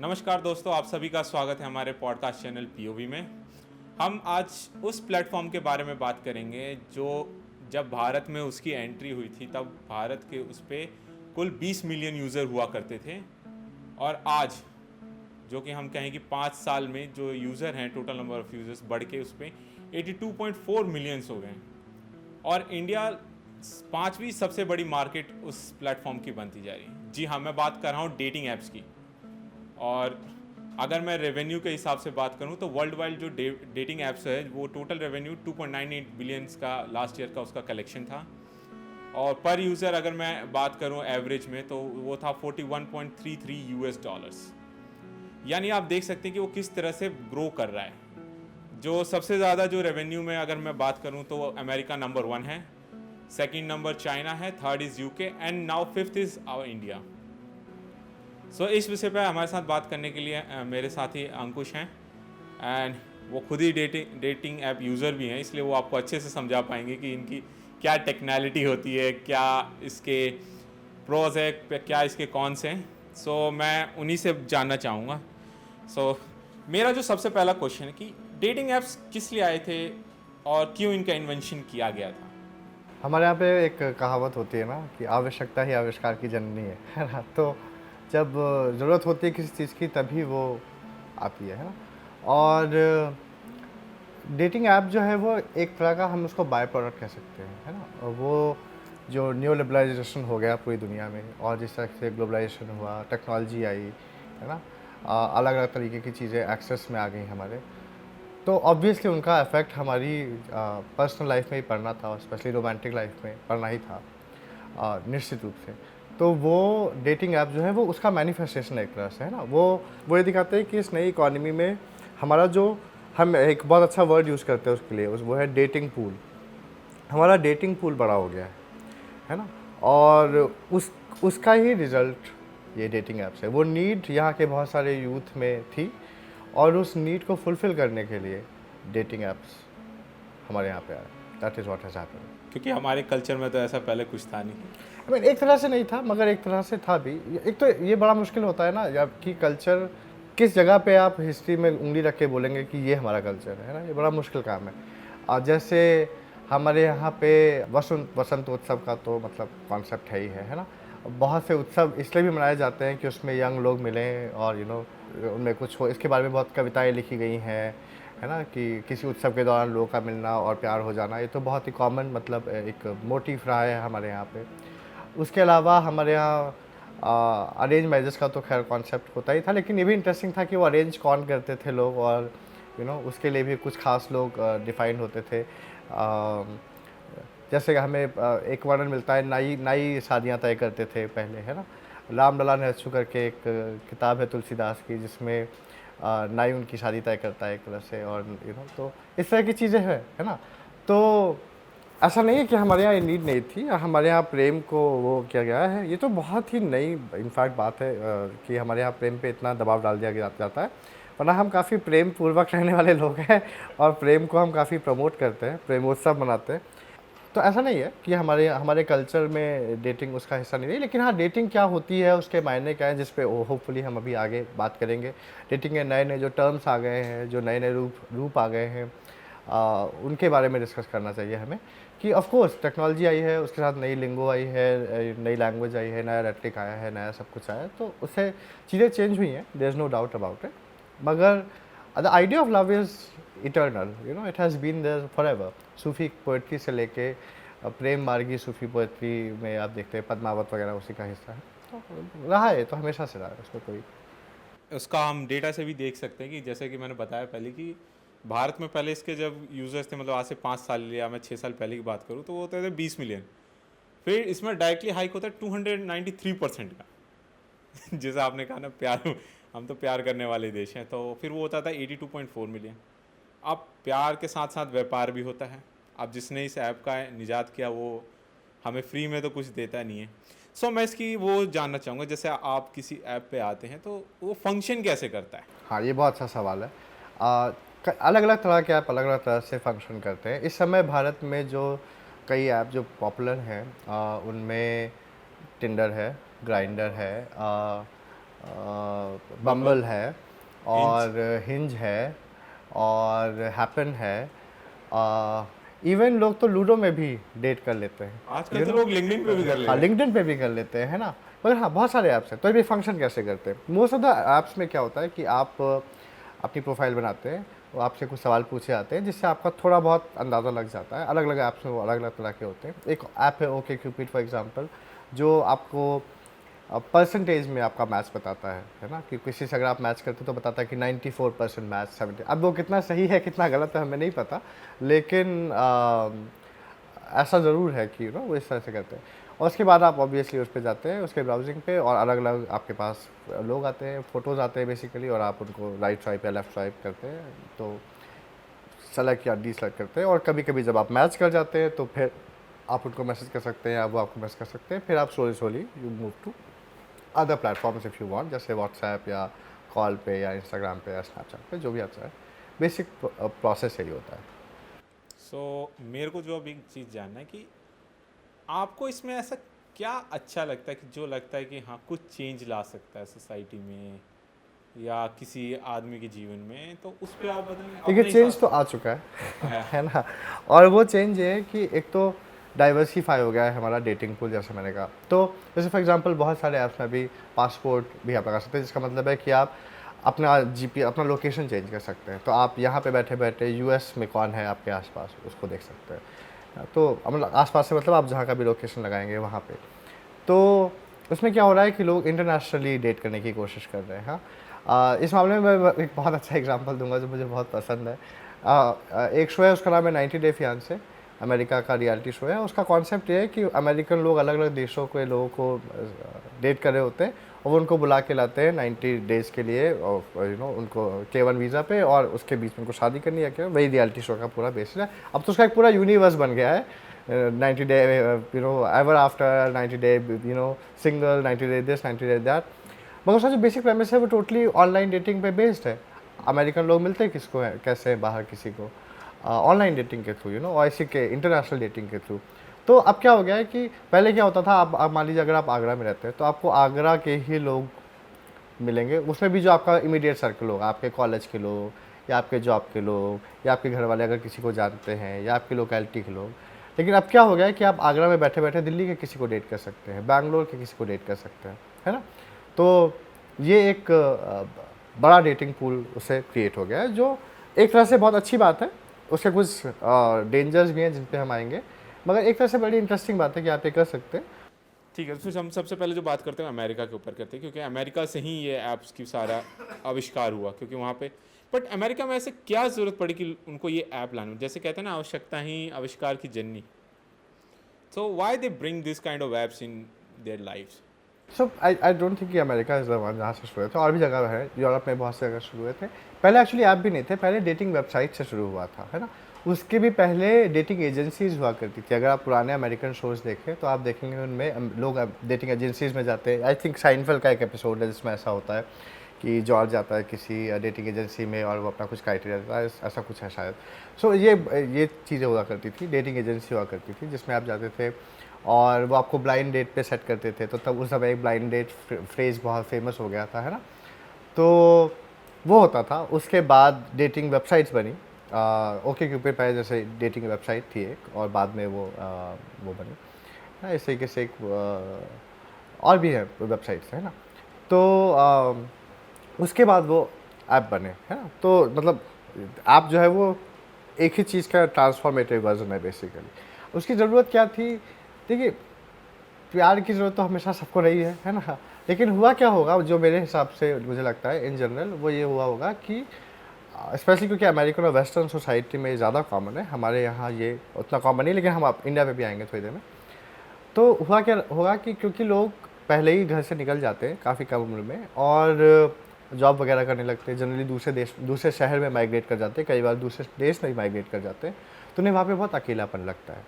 नमस्कार दोस्तों, आप सभी का स्वागत है हमारे पॉडकास्ट चैनल पीओवी में। हम आज उस प्लेटफॉर्म के बारे में बात करेंगे जो जब भारत में उसकी एंट्री हुई थी तब भारत के उस पर कुल 20 मिलियन यूज़र हुआ करते थे, और आज जो कि हम कहें कि 5 साल में जो यूज़र हैं, टोटल नंबर ऑफ़ यूज़र्स बढ़ के उस पर 82.4 मिलियंस हो गए हैं। और इंडिया पांचवी सबसे बड़ी मार्केट उस प्लेटफॉर्म की बनती जा रही है। जी हाँ, मैं बात कर रहा हूँ डेटिंग ऐप्स की। और अगर मैं रेवेन्यू के हिसाब से बात करूं तो वर्ल्ड वाइड जो डेटिंग ऐप्स है वो टोटल रेवेन्यू 2.98 बिलियंस का लास्ट ईयर का उसका कलेक्शन था। और पर यूज़र अगर मैं बात करूं एवरेज में तो वो था 41.33 यूएस डॉलर्स। यानी आप देख सकते हैं कि वो किस तरह से ग्रो कर रहा है। जो सबसे ज़्यादा जो रेवेन्यू में अगर मैं बात करूं तो अमेरिका नंबर 1 है, सेकंड नंबर चाइना है, third is UK and now fifth is our India. इस विषय पर हमारे साथ बात करने के लिए मेरे साथी अंकुश हैं, एंड वो खुद ही डेटिंग ऐप यूज़र भी हैं, इसलिए वो आपको अच्छे से समझा पाएंगे कि इनकी क्या टेक्नैलिटी होती है, क्या इसके प्रोज है, क्या इसके कॉन्स हैं। मैं उन्हीं से जानना चाहूँगा। मेरा जो सबसे पहला क्वेश्चन है कि डेटिंग ऐप्स किस लिए आए थे और क्यों इनका इन्वेंशन किया गया था। हमारे यहाँ पे एक कहावत होती है ना कि आवश्यकता ही आविष्कार की जननी है ना। तो जब ज़रूरत होती है किसी चीज़ की तभी वो आती है ना। और डेटिंग ऐप जो है वो एक तरह का हम उसको बाय प्रोडक्ट कह सकते हैं, है ना। और वो जो न्यू लिबरलाइजेशन हो गया पूरी दुनिया में, और जिस तरह से ग्लोबलाइजेशन हुआ, टेक्नोलॉजी आई, है ना, अलग अलग तरीके की चीज़ें एक्सेस में आ गई हमारे, तो ऑब्वियसली उनका इफ़ेक्ट हमारी पर्सनल लाइफ में ही पड़ना था, और स्पेशली रोमांटिक लाइफ में पड़ना ही था, निश्चित रूप से। तो वो डेटिंग ऐप जो है वो उसका मैनिफेस्टेशन है एक तरह से, है ना। वो ये दिखाते हैं कि इस नई इकॉनमी में हमारा जो, हम एक बहुत अच्छा वर्ड यूज़ करते हैं उसके लिए, वो है डेटिंग पूल। हमारा डेटिंग पूल बड़ा हो गया है ना। और उसका ही रिज़ल्ट ये डेटिंग ऐप्स है। वो नीड यहाँ के बहुत सारे यूथ में थी, और उस नीड को फुलफ़िल करने के लिए डेटिंग ऐप्स हमारे यहाँ पे आए। That is what has happened. क्योंकि हमारे कल्चर में तो ऐसा पहले कुछ था नहीं। आई मीन एक तरह से नहीं था, मगर एक तरह से था भी। एक तो ये बड़ा मुश्किल होता है ना, जब कि कल्चर किस जगह पे आप हिस्ट्री में उंगली रख के बोलेंगे कि ये हमारा कल्चर है ना। ये बड़ा मुश्किल काम है। और जैसे हमारे यहाँ पे वसंत उत्सव का तो मतलब कॉन्सेप्ट है ना। बहुत से उत्सव इसलिए भी मनाए जाते हैं कि उसमें यंग लोग मिलें, और उनमें कुछ हो। इसके बारे में बहुत कविताएं लिखी गई हैं, है ना, कि किसी उत्सव के दौरान लोगों का मिलना और प्यार हो जाना। ये तो बहुत ही कॉमन मतलब एक मोटिव रहा है हमारे यहाँ पे। उसके अलावा हमारे यहाँ अरेंज मैरिजेस का तो खैर कॉन्सेप्ट होता ही था, लेकिन ये भी इंटरेस्टिंग था कि वो अरेंज कौन करते थे लोग, और उसके लिए भी कुछ खास लोग डिफाइन होते थे। जैसे कि हमें एक वर्णन मिलता है, नाई नाई शादियाँ तय करते थे पहले, है ना। राम लला नरसू करके एक किताब है तुलसीदास की, जिसमें नाई उनकी शादी तय करता है एक तरह से। और तो इस तरह की चीज़ें हैं, है ना। तो ऐसा नहीं है कि हमारे यहाँ ये नीड नहीं थी, हमारे यहाँ प्रेम को वो किया गया है। ये तो बहुत ही नई इनफैक्ट बात है कि हमारे यहाँ प्रेम पे इतना दबाव डाल दिया जाता है। वरना हम काफ़ी प्रेम पूर्वक रहने वाले लोग हैं, और प्रेम को हम काफ़ी प्रमोट करते हैं, प्रेमोत्सव मनाते हैं। तो ऐसा नहीं है कि हमारे हमारे कल्चर में डेटिंग उसका हिस्सा नहीं रही। लेकिन हाँ, डेटिंग क्या होती है, उसके मायने क्या हैं, जिस पे होपफुली हम अभी आगे बात करेंगे। डेटिंग के नए नए जो टर्म्स आ गए हैं, जो नए नए रूप आ गए हैं, उनके बारे में डिस्कस करना चाहिए हमें। कि ऑफ कोर्स टेक्नोलॉजी आई है, उसके साथ नई लिंगो आई है, नई लैंग्वेज आई है, नया रेटरिक आया है, नया सब कुछ आया है, तो उससे चीज़ें चेंज हुई हैं, there is no doubt about it. मगर the idea of love is eternal, it has been there forever. Sufi poetry से लेके प्रेम मार्गी सूफी पोइट्री में आप देखते हैं पद्मावत वगैरह उसी का हिस्सा है। तो रहा है, तो हमेशा से रहा है, उसमें कोई। उसका हम डेटा से भी देख सकते हैं कि जैसे कि मैंने बताया पहले कि भारत में पहले इसके जब यूज़र्स थे, मतलब आज से 5 साल या मैं 6 साल पहले की बात करूँ तो वो होते थे 20 मिलियन। फिर इसमें डायरेक्टली हाइक होता है 293% का। जैसे आपने कहा ना, प्यार, हम तो प्यार करने वाले देश हैं, तो फिर वो होता था 82.4 मिलियन। अब प्यार के साथ साथ व्यापार भी होता है। अब जिसने इस ऐप का निजात किया वो हमें फ्री में तो कुछ देता नहीं है। मैं इसकी वो जानना चाहूँगा, जैसे आप किसी ऐप पे आते हैं तो वो फंक्शन कैसे करता है। हाँ, ये बहुत अच्छा सवाल है। अलग अलग तरह के ऐप अलग अलग तरह से फंक्शन करते हैं। इस समय भारत में जो कई ऐप जो पॉपुलर हैं, उनमें टिंडर है, ग्राइंडर है, बम्बल है और हिंज है और हैपन है। इवन लोग तो लूडो में भी डेट कर लेते हैं। आजकल तो लोग लिंक्डइन पे भी कर ले हाँ रहे हैं। लिंक्डइन पे भी कर लेते हैं, है ना। मगर हाँ बहुत सारे ऐप्स हैं। तो ये फंक्शन कैसे करते हैं? मोस्ट ऑफ द ऐप्स में क्या होता है कि आप अपनी प्रोफाइल बनाते हैं, वो आपसे कुछ सवाल पूछे जाते हैं जिससे आपका थोड़ा बहुत अंदाज़ा लग जाता है। अलग अलग ऐप्स में वो अलग अलग तरह के होते हैं। एक ऐप है ओके क्यूपिड फॉर एग्जांपल, जो आपको परसेंटेज में आपका मैच बताता है ना, कि किसी से अगर आप मैच करते हो तो बताता है कि 94% मैच 70। अब वो कितना सही है कितना गलत है हमें नहीं पता, लेकिन ऐसा ज़रूर है कि वो इस तरह से करते हैं। और उसके बाद आप ऑब्वियसली उस पर जाते हैं, उसके ब्राउजिंग पे, और अलग अलग आपके पास लोग आते हैं, फ़ोटोज़ आते हैं बेसिकली, और आप उनको राइट स्वाइप या लेफ़्ट स्वाइप करते हैं, तो सेलेक्ट या डी सेलेक्ट करते हैं। और कभी कभी जब आप मैच कर जाते हैं तो फिर आप उनको मैसेज कर सकते हैं या वो आपको मैसेज कर सकते हैं। फिर आप slowly you move to other platforms if you want, जैसे व्हाट्सएप या कॉल पे या इंस्टाग्राम पे या स्नैपचैट पे, जो भी आता है। बेसिक प्रोसेस यही होता है। सो मेरे को जो अब एक चीज़ जानना है कि आपको इसमें ऐसा क्या अच्छा लगता है कि जो लगता है कि हाँ कुछ चेंज ला सकता है सोसाइटी में या किसी आदमी के जीवन में, तो उस पर आप बताएं अपने देखिए चेंज हिसाब तो आ चुका से। है ना। और वो चेंज ये है कि एक तो डाइवर्सिफाई हो गया है हमारा डेटिंग पूल, जैसे मैंने कहा। तो जैसे फॉर एग्जांपल बहुत सारे ऐप्स में भी पासपोर्ट भी आप लगा सकते हैं, जिसका मतलब है कि आप अपना जीपी अपना लोकेशन चेंज कर सकते हैं। तो आप यहाँ पे बैठे बैठे यूएस में कौन है आपके आसपास उसको देख सकते हैं। तो मतलब आसपास से मतलब आप जहाँ का भी लोकेशन लगाएंगे वहाँ पे। तो उसमें क्या हो रहा है कि लोग इंटरनेशनली डेट करने की कोशिश कर रहे हैं। हाँ इस मामले में मैं एक बहुत अच्छा एग्जांपल दूंगा जो मुझे बहुत पसंद है। एक शो है, उसका नाम है 90 डे फियांसे, अमेरिका का रियलिटी शो है। उसका कॉन्सेप्ट ये है कि अमेरिकन लोग अलग अलग देशों के लोगों को डेट कर रहे होते हैं और वो उनको बुला के लाते हैं 90 डेज़ के लिए, और उनको K1 वीज़ा पे, और उसके बीच में उनको शादी करनी है क्या, वही रियलिटी शो का पूरा बेसिस है। अब तो उसका एक पूरा यूनिवर्स बन गया है। 90 day ever after, 90 day single, 90 day this, 90 day that. मगर उसका जो बेसिक प्रेमिस है वो टोटली ऑनलाइन डेटिंग पे बेस्ड है। अमेरिकन लोग मिलते हैं किसको है कैसे बाहर किसी को ऑनलाइन डेटिंग के थ्रू, और इसी के इंटरनेशनल डेटिंग के थ्रू। तो अब क्या हो गया है कि पहले क्या होता था, आप मान लीजिए अगर आप आगरा में रहते हैं तो आपको आगरा के ही लोग मिलेंगे, उसमें भी जो आपका इमीडिएट सर्कल होगा, आपके कॉलेज के लोग या आपके जॉब के लोग या आपके घर वाले अगर किसी को जानते हैं या आपकी लोकेलिटी के लोग। लेकिन अब क्या हो गया है कि आप आगरा में बैठे बैठे दिल्ली के किसी को डेट कर सकते हैं, बैंगलोर के किसी को डेट कर सकते हैं, है ना। तो ये एक बड़ा डेटिंग पूल उससे क्रिएट हो गया है, जो एक तरह से बहुत अच्छी बात है। उसके कुछ डेंजर्स भी हैं जिन पे हम आएंगे, मगर एक तरह से बड़ी इंटरेस्टिंग बात है कि आप ये कर सकते हैं। ठीक है, तो हम सबसे पहले जो बात करते हैं अमेरिका के ऊपर करते हैं, क्योंकि अमेरिका से ही ये ऐप्स की सारा आविष्कार हुआ, क्योंकि वहाँ पे बट अमेरिका में ऐसे क्या ज़रूरत पड़ी कि उनको ये ऐप लाने, जैसे कहते हैं ना आवश्यकता ही आविष्कार की जननी। So why they bring this kind of apps in their lives? So I don't think कि अमेरिका इज़ द वन जहाँ से शुरू हुए थे, और भी जगह है, यूरोप में बहुत से जगह शुरू हुए थे। पहले एक्चुअली ऐप भी नहीं थे, पहले डेटिंग वेबसाइट से शुरू हुआ था, है ना। उसके भी पहले डेटिंग एजेंसीज हुआ करती थी। अगर आप पुराने अमेरिकन शोज़ देखें तो आप देखेंगे उनमें लोग डेटिंग एजेंसीज में जाते हैं। आई थिंक साइनफेल्ड का एक एपिसोड है जिसमें ऐसा होता है कि जॉर्ज जाता है किसी डेटिंग एजेंसी में और वो अपना कुछ क्राइटेरिया देता है, ऐसा कुछ है शायद। सो ये चीज़ें हुआ करती थी, डेटिंग एजेंसी हुआ करती थी जिसमें आप जाते थे और वो आपको ब्लाइंड डेट पे सेट करते थे। तो तब उस समय एक ब्लाइंड डेट फ्रेज़ बहुत फेमस हो गया था, है ना। तो वो होता था। उसके बाद डेटिंग वेबसाइट्स बनी। ओके क्यूपिड पहले जैसे डेटिंग वेबसाइट थी एक, और बाद में वो बनी, हाँ, इस तरीके से एक और भी है वेबसाइट्स, है ना। तो उसके बाद वो ऐप बने, है ना। तो मतलब ऐप जो है वो एक ही चीज़ का ट्रांसफॉर्मेटिव वर्जन है बेसिकली। उसकी ज़रूरत क्या थी? देखिए प्यार की ज़रूरत तो हमेशा सबको रही है ना। लेकिन हुआ क्या होगा, जो मेरे हिसाब से मुझे लगता है इन जनरल, वो ये हुआ होगा कि स्पेशली क्योंकि अमेरिकन और वेस्टर्न सोसाइटी में ज़्यादा कॉमन है, हमारे यहाँ ये उतना कॉमन नहीं, लेकिन हम आप इंडिया में भी आएंगे थोड़ी देर में। तो हुआ क्या होगा कि क्योंकि लोग पहले ही घर से निकल जाते हैं काफ़ी कम उम्र में और जॉब वगैरह करने लगते हैं, जनरली दूसरे शहर में माइग्रेट कर जाते हैं, कई बार दूसरे देश में भी माइग्रेट कर जाते हैं। तो उन्हें वहाँ पे बहुत अकेलापन लगता है,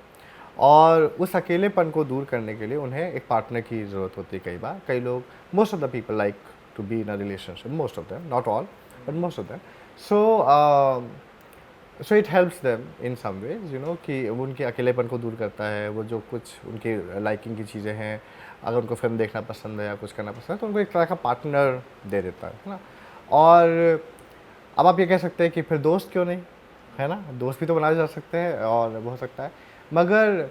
और उस अकेलेपन को दूर करने के लिए उन्हें एक पार्टनर की ज़रूरत होती है। कई बार कई लोग, most of the people like to be in a relationship, most of them, not all but most of them. So so it helps them in some ways, you know, कि वो उनके अकेलेपन को दूर करता है। वो जो कुछ उनकी लाइकिंग की चीज़ें हैं, अगर उनको फ़िल्म देखना पसंद है या कुछ करना पसंद है, तो उनको एक तरह का पार्टनर दे देता है ना। और अब आप ये कह सकते हैं कि फिर दोस्त क्यों नहीं, है ना? दोस्त भी तो बनाए जा सकते हैं और वो हो सकता है। मगर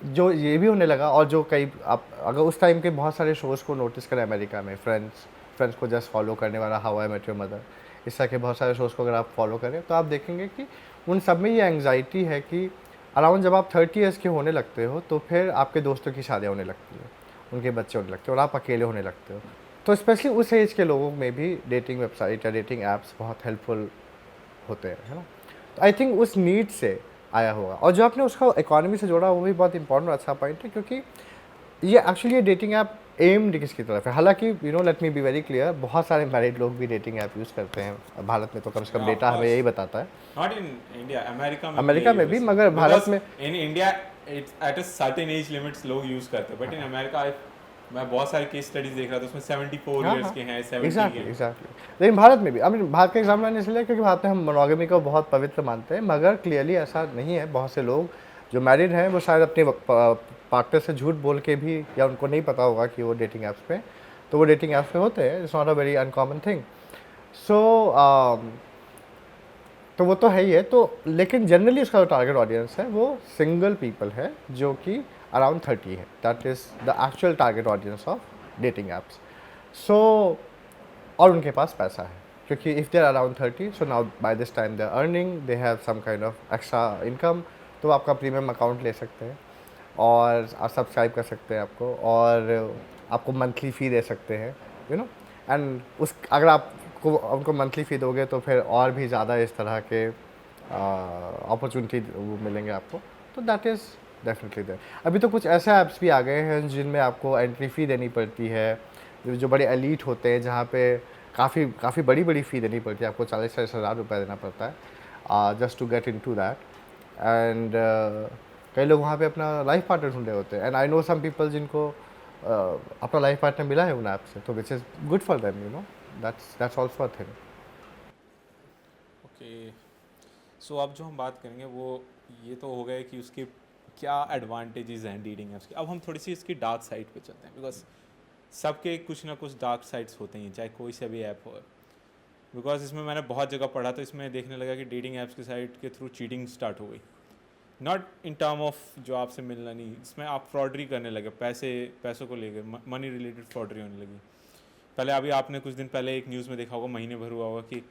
जो ये भी होने लगा, और जो कई आप अगर उस टाइम के बहुत सारे शोज़ को नोटिस करें अमेरिका में, फ्रेंड्स फ्रेंड्स को जस्ट फॉलो करने वाला, how I met your mother, इस तरह के बहुत सारे शोज़ को अगर आप फॉलो करें तो आप देखेंगे कि उन सब में ये एंग्जाइटी है कि अराउंड जब आप 30 ईयर्स के होने लगते हो तो फिर आपके दोस्तों की शादियाँ होने लगती हैं, उनके बच्चे होने लगते हैं और आप अकेले होने लगते हो। तो स्पेशली उस एज के लोगों में भी डेटिंग वेबसाइट या डेटिंग ऐप्स बहुत हेल्पफुल होते हैं, है ना? तो आई थिंक उस नीड से आया होगा। और जो आपने उसका इकोनॉमी से जोड़ा, वो भी बहुत इंपॉर्टेंट और अच्छा पॉइंट है, क्योंकि ये एक्चुअली ये डेटिंग ऐप एम्ड किसकी तरफ है। हालांकि you know, let me be very clear, बहुत सारे मैरिड लोग भी डेटिंग ऐप यूज़ करते हैं भारत में, तो कम से कम Yeah, of डेटा हमें course. यही बताता है। Not in India, अमेरिका में अमेरिका भी में यही भी, वैसे। मगर भारत Because में in India it's at a certain age limits लोग यूज करते हैं, बट इन अमेरिका मैं बहुत सारे केस स्टडीज देख रहा था, उसमें 74 हाँ इयर्स हाँ, के हैं, 70 के एग्जैक्टली हैं। एग्जैक्टली। लेकिन भारत में भी, आई मीन भारत का एग्जाम्पल मैंने इसलिए क्योंकि भारत में हम मोनोगमी को बहुत पवित्र मानते हैं, मगर क्लियरली ऐसा नहीं है। बहुत से लोग जो मैरिड हैं वो शायद अपने पार्टनर से झूठ बोल के भी, या उनको नहीं पता होगा कि वो डेटिंग ऐप्स पे, तो वो डेटिंग ऐप्स पे होते हैं। It's not a very uncommon thing. So तो वो तो है ही है। तो लेकिन जनरली उसका जो टारगेट ऑडियंस है वो सिंगल पीपल है, जो कि अराउंड 30 है। That is the actual target audience of dating apps. So और उनके पास पैसा है, क्योंकि if they are around 30, so now by this time they are earning, they have some kind of extra income, तो वो आपका प्रीमियम अकाउंट ले सकते हैं और सब्सक्राइब कर सकते हैं आपको, और आपको मंथली फ़ी दे सकते हैं, यू नो। एंड उस अगर आपको उनको मंथली फ़ी दोगे तो फिर और भी ज़्यादा इस तरह के अपॉर्चुनिटी मिलेंगे आपको। तो दैट इज़ डेफिनेटली देयर। अभी तो कुछ ऐसे ऐप्स भी आ गए हैं जिनमें आपको एंट्री फ़ी देनी पड़ती है, जो बड़े एलीट होते हैं, जहाँ पे काफ़ी काफ़ी बड़ी बड़ी फ़ी देनी पड़ती है, आपको 40-40 हज़ार रुपये देना पड़ता है just to get into that. And कई लोग वहाँ पे अपना लाइफ पार्टनर ढूंढे होते हैं। And I know some people जिनको अपना लाइफ पार्टनर मिला है उन ऐप से, तो which is good for them, you know. That's also a thing. Okay, so अब जो हम बात करेंगे वो ये तो हो गए कि उसके क्या एडवांटेजेस हैं डेटिंग ऐप्स के। अब हम थोड़ी सी इसकी डार्क साइड पे चलते हैं, बिकॉज सबके कुछ ना कुछ डार्क साइड्स होते हैं, चाहे कोई सा भी ऐप हो। बिकॉज इसमें मैंने बहुत जगह पढ़ा, तो इसमें देखने लगा कि डेटिंग ऐप्स के साइट के थ्रू चीटिंग स्टार्ट हो गई। नॉट इन टर्म ऑफ जो आपसे मिलना नहीं, इसमें आप फ्रॉडरी करने लगे, पैसों को लेकर मनी रिलेटेड फ्रॉडरी होने लगी। पहले अभी आपने कुछ दिन पहले एक न्यूज़ में देखा होगा, महीने भर हुआ होगा, कि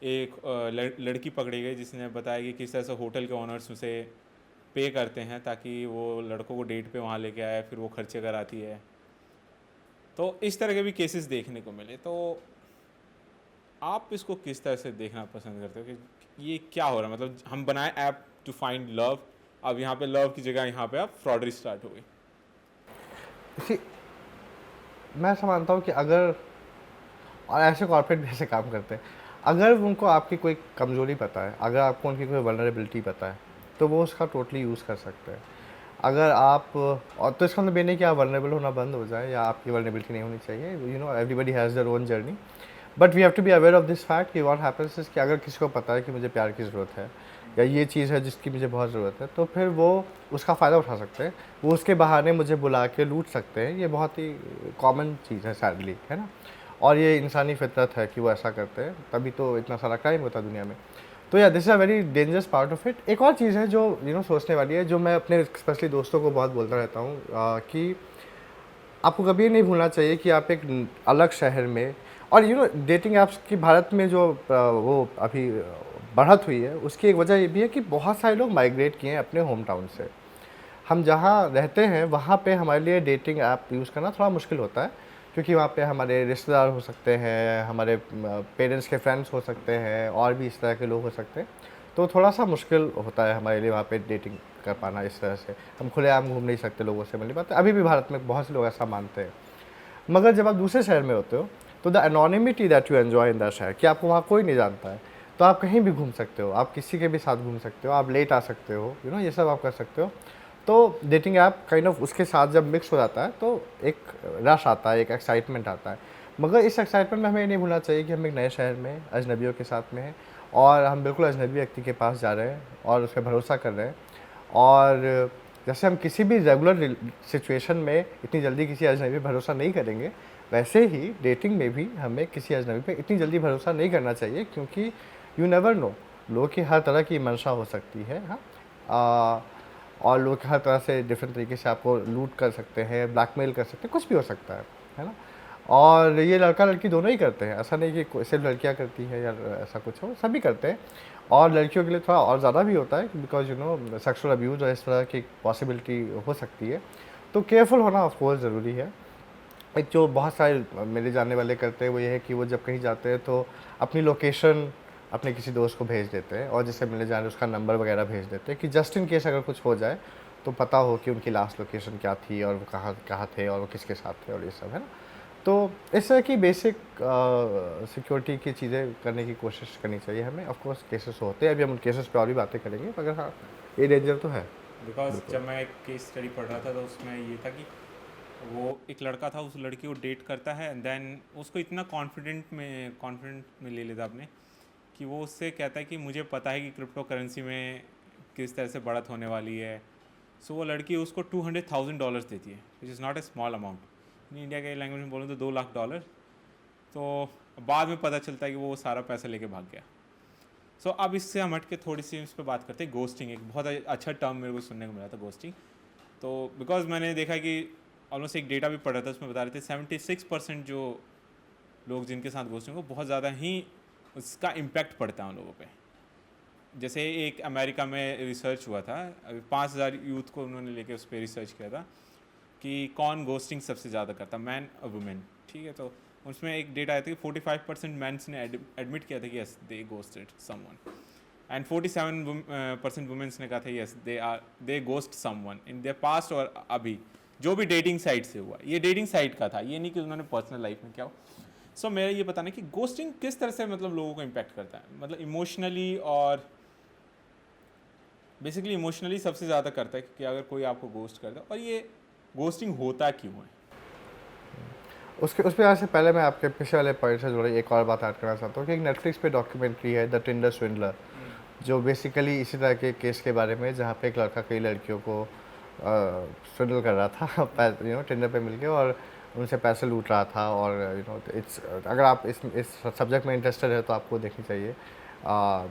एक लड़की पकड़ी गई जिसने बताया कि किस तरह से होटल के ऑनर्स उसे पे करते हैं ताकि वो लड़कों को डेट पे वहाँ लेके आए, फिर वो खर्चे कराती है। तो इस तरह के भी केसेस देखने को मिले। तो आप इसको किस तरह से देखना पसंद करते हो कि ये क्या हो रहा है? मतलब हम बनाए ऐप टू फाइंड लव, अब यहाँ पे लव की जगह यहाँ पे अब फ्रॉडरी स्टार्ट हो गई। See, मैं ऐसा मानता हूँ कि अगर, और ऐसे कॉर्पोरेट भी ऐसे काम करते हैं, अगर उनको आपकी कोई कमज़ोरी पता है, अगर आपको उनकी कोई वल्नरेबिलिटी पता है, तो वो उसका टोटली यूज़ कर सकते हैं। अगर आप, और तो इसका मतलब ये नहीं कि आप वल्नरेबल होना बंद हो जाए या आपकी वल्नरेबिलिटी नहीं होनी चाहिए, you know, everybody has their own journey. But we have to be aware of this fact कि व्हाट हैपेंस इज़ कि अगर किसी को पता है कि मुझे प्यार की ज़रूरत है या ये चीज़ है जिसकी मुझे बहुत ज़रूरत है, तो फिर वो उसका फ़ायदा उठा सकते हैं। वो उसके बहाने मुझे बुला के लूट सकते हैं। ये बहुत ही कॉमन चीज़ है सैडली, है ना। और ये इंसानी फितरत है कि वो ऐसा करते हैं, तभी तो इतना सारा क्राइम होता है दुनिया में। तो या this is a very dangerous part of it. एक और चीज़ है जो यू नो सोचने वाली है, जो मैं अपने स्पेशली दोस्तों को बहुत बोलता रहता हूँ कि आपको कभी ये नहीं भूलना चाहिए कि आप एक अलग शहर में, और यू नो डेटिंग ऐप्स की भारत में जो वो अभी बढ़त हुई है, उसकी एक वजह ये भी है कि बहुत सारे लोग माइग्रेट किए हैं अपने होम टाउन से। हम जहाँ रहते हैं वहाँ पे हमारे लिए डेटिंग ऐप यूज़ करना थोड़ा मुश्किल होता है, क्योंकि वहाँ पे हमारे रिश्तेदार हो सकते हैं, हमारे पेरेंट्स के फ्रेंड्स हो सकते हैं, और भी इस तरह के लोग हो सकते हैं। तो थोड़ा सा मुश्किल होता है हमारे लिए वहाँ पे डेटिंग कर पाना इस तरह से। हम खुलेआम घूम नहीं सकते लोगों से, मिलनी बात है। अभी भी भारत में बहुत से लोग ऐसा मानते हैं। मगर जब आप दूसरे शहर में होते हो, तो the anonymity that you enjoy in that शहर, कि आपको वहाँ कोई नहीं जानता है, तो आप कहीं भी घूम सकते हो, आप किसी के भी साथ घूम सकते हो, आप लेट आ सकते हो, यू नो, ये सब आप कर सकते हो। तो डेटिंग ऐप काइंड ऑफ उसके साथ जब मिक्स हो जाता है तो एक रश आता है, एक एक्साइटमेंट आता है। मगर इस एक्साइटमेंट में हमें ये नहीं भूलना चाहिए कि हम एक नए शहर में अजनबियों के साथ में हैं और हम बिल्कुल अजनबी व्यक्ति के पास जा रहे हैं और उस पर भरोसा कर रहे हैं। और जैसे हम किसी भी रेगुलर सिचुएशन में इतनी जल्दी किसी अजनबी पे भरोसा नहीं करेंगे, वैसे ही डेटिंग में भी हमें किसी अजनबी पे इतनी जल्दी भरोसा नहीं करना चाहिए, क्योंकि यू नेवर नो, लोगों की हर तरह की मंशा हो सकती है। हाँ, और लोग हर तरह से डिफरेंट तरीके से आपको लूट कर सकते हैं, ब्लैकमेल कर सकते हैं, कुछ भी हो सकता है ना। और ये लड़का लड़की दोनों ही करते हैं, ऐसा नहीं कि सिर्फ लड़कियां करती हैं या ऐसा कुछ हो, सभी करते हैं। और लड़कियों के लिए थोड़ा और ज़्यादा भी होता है, because you no sexual abuse और इस तरह की पॉसिबिलिटी हो सकती है। तो केयरफुल होना ऑफ कोर्स ज़रूरी है। एक जो बहुत सारे मेरे जानने वाले करते हैं वो ये है कि वो जब कहीं जाते हैं तो अपनी लोकेशन अपने किसी दोस्त को भेज देते हैं और जिससे मिलने जाने उसका नंबर वगैरह भेज देते हैं कि जस्ट इन केस अगर कुछ हो जाए तो पता हो कि उनकी लास्ट लोकेशन क्या थी और वो कहाँ कहाँ थे और वो किसके साथ थे और ये सब, है ना। तो इस तरह की बेसिक सिक्योरिटी की चीज़ें करने की कोशिश करनी चाहिए हमें। ऑफ कोर्स केसेस होते हैं, अभी हम उन केसेस पे और भी बातें करेंगे, मगर हाँ ये डेंजर तो है। बिकॉज जब मैं एक केस स्टडी पढ़ रहा था तो उसमें ये था कि वो एक लड़का था, उस लड़की को डेट करता है एंड देन उसको इतना कॉन्फिडेंट में ले लेता अपने कि वो उससे कहता है कि मुझे पता है कि क्रिप्टो करेंसी में किस तरह से बढ़त होने वाली है। सो वो लड़की उसको $200,000 देती है, which is not a small amount. In India के लैंग्वेज में बोलूँ तो $2 लाख। तो बाद में पता चलता है कि वो सारा पैसा लेके भाग गया। सो अब इससे हम हट के थोड़ी सी इस पर बात करते हैं। गोस्टिंग एक बहुत अच्छा टर्म मेरे को सुनने को मिला था, गोस्टिंग। तो बिकॉज मैंने देखा कि ऑलमोस्ट एक डेटा भी पढ़ा था, उसमें बता रहे थे 76% जो लोग जिनके साथ गोस्टिंग हो बहुत ज़्यादा ही उसका इम्पैक्ट पड़ता है उन लोगों पे। जैसे एक अमेरिका में रिसर्च हुआ था, 5,000 यूथ को उन्होंने लेके उस पर रिसर्च किया था कि कौन गोस्टिंग सबसे ज़्यादा करता, मैन और वुमेन। ठीक है, तो उसमें एक डेटा आया था कि 45% मैंस ने एडमिट किया था कि yes they ghosted someone and 47% womens ने कहा था yes they ghost someone in their past और अभी जो भी डेटिंग साइट से हुआ। ये डेटिंग साइट का था, ये नहीं कि उन्होंने पर्सनल लाइफ में क्या हो। सो मेरा ये बताना है कि गोस्टिंग किस तरह से मतलब लोगों को इम्पैक्ट करता है, मतलब इमोशनली और बेसिकली इमोशनली सबसे ज़्यादा करता है कि अगर कोई आपको गोस्ट करता है, और ये गोस्टिंग होता क्यों है। उसके उस पर से पहले मैं आपके पिछले वाले पॉइंट से जुड़ी एक और बात ऐड करना चाहता हूँ कि एक नेटफ्लिक्स पे डॉक्यूमेंट्री है द टिंडर स्विंडलर, जो बेसिकली इसी तरह के केस के बारे में, जहाँ पे एक लड़का कई लड़कियों को स्विंडल कर रहा था यू नो टिंडर पे मिलके, और उनसे पैसे लूट रहा था। और यू नो इट्स, अगर आप इस सब्जेक्ट में इंटरेस्टेड है तो आपको देखनी चाहिए,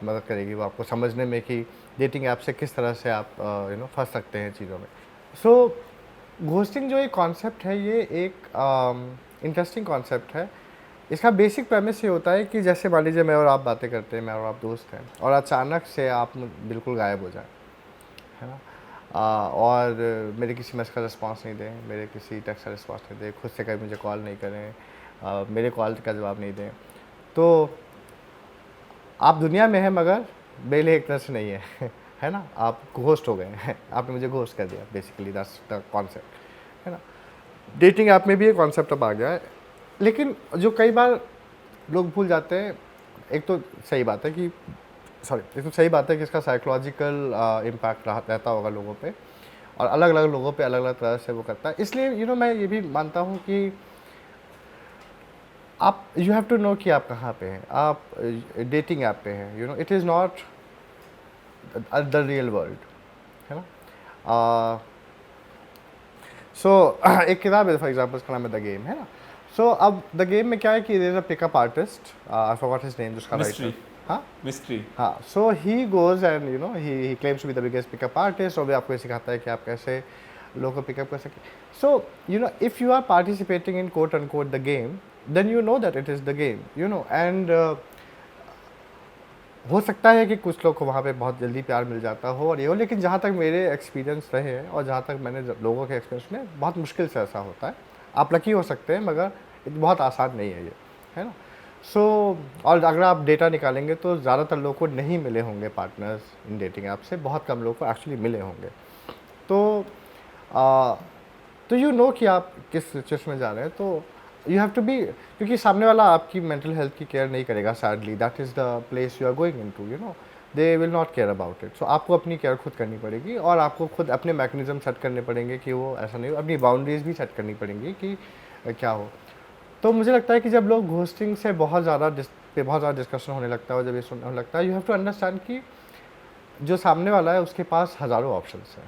मदद करेगी वो आपको समझने में कि डेटिंग ऐप से किस तरह से आप यू नो फंस सकते हैं चीज़ों में। सो घोस्टिंग जो एक कॉन्सेप्ट है, ये एक इंटरेस्टिंग कॉन्सेप्ट है। इसका बेसिक प्रेमिस ये होता है कि जैसे मान लीजिए मैं और आप बातें करते हैं, मैं और आप दोस्त हैं, और अचानक से आप बिल्कुल गायब हो जाए, है ना। और मेरे किसी मैसेज का रिस्पांस नहीं दें, मेरे किसी टेक्स्ट का रिस्पांस नहीं दें, खुद से कभी मुझे कॉल नहीं करें, मेरे कॉल का जवाब नहीं दें, तो आप दुनिया में हैं मगर बेले एक तरह से नहीं है है ना। आप घोस्ट हो गए हैं, आपने मुझे घोस्ट कर दिया, बेसिकली दैट्स द कॉन्सेप्ट, है ना। डेटिंग ऐप में भी ये कॉन्सेप्ट अब आ गया है, लेकिन जो कई बार लोग भूल जाते हैं, एक तो सही बात है कि एक तो सही बात है कि इसका साइकोलॉजिकल इम्पैक्ट रहता होगा लोगों पे, और अलग अलग लोगों पे अलग अलग तरह से वो करता है। इसलिए यू नो मैं ये भी मानता हूँ कि आप यू हैव टू नो कि आप कहाँ पे हैं, आप डेटिंग ऐप पे हैं, you know it is not the real world, है ना। सो एक किताब है फॉर एग्जाम्पल, उसका नाम है द गेम, है ना। सो अब द गेम में क्या है कि there is a pickup artist, I forgot his name, जिसका राइटर, हाँ मिस्ट्री, हाँ। So he goes and you know he claims to be the biggest pickup artist, और भी आपको ये सिखाता है कि आप कैसे लोगों को पिकअप कर सकें। So you know if you are participating in quote unquote the game, then you know that it is the game, you know. And हो सकता है कि कुछ लोग को वहाँ पे बहुत जल्दी प्यार मिल जाता हो और ये हो, लेकिन जहाँ तक मेरे एक्सपीरियंस रहे हैं और जहाँ तक मैंने लोगों के एक्सपीरियंस में, बहुत मुश्किल से ऐसा होता है। आप लकी हो सकते हैं मगर बहुत आसान नहीं है ये, है ना। सो और अगर आप डेटा निकालेंगे तो ज़्यादातर लोगों को नहीं मिले होंगे पार्टनर्स इन डेटिंग ऐप से, बहुत कम लोगों को एक्चुअली मिले होंगे। तो यू नो कि आप किस सिचुएशन में जा रहे हैं, तो यू हैव टू बी, क्योंकि सामने वाला आपकी मेंटल हेल्थ की केयर नहीं करेगा, sadly that is the place you are going into, you know they will not care about it. So आपको अपनी केयर खुद करनी पड़ेगी, और आपको खुद अपने मैकेनिज्म सेट करने पड़ेंगे कि वो ऐसा नहीं हो, अपनी बाउंड्रीज भी सेट करनी पड़ेंगी कि क्या हो। तो मुझे लगता है कि जब लोग घोस्टिंग से बहुत ज़्यादा डिस्कशन होने लगता है और जब ये सुनने लगता है, यू हैव टू अंडरस्टैंड कि जो सामने वाला है उसके पास हज़ारों ऑप्शंस हैं,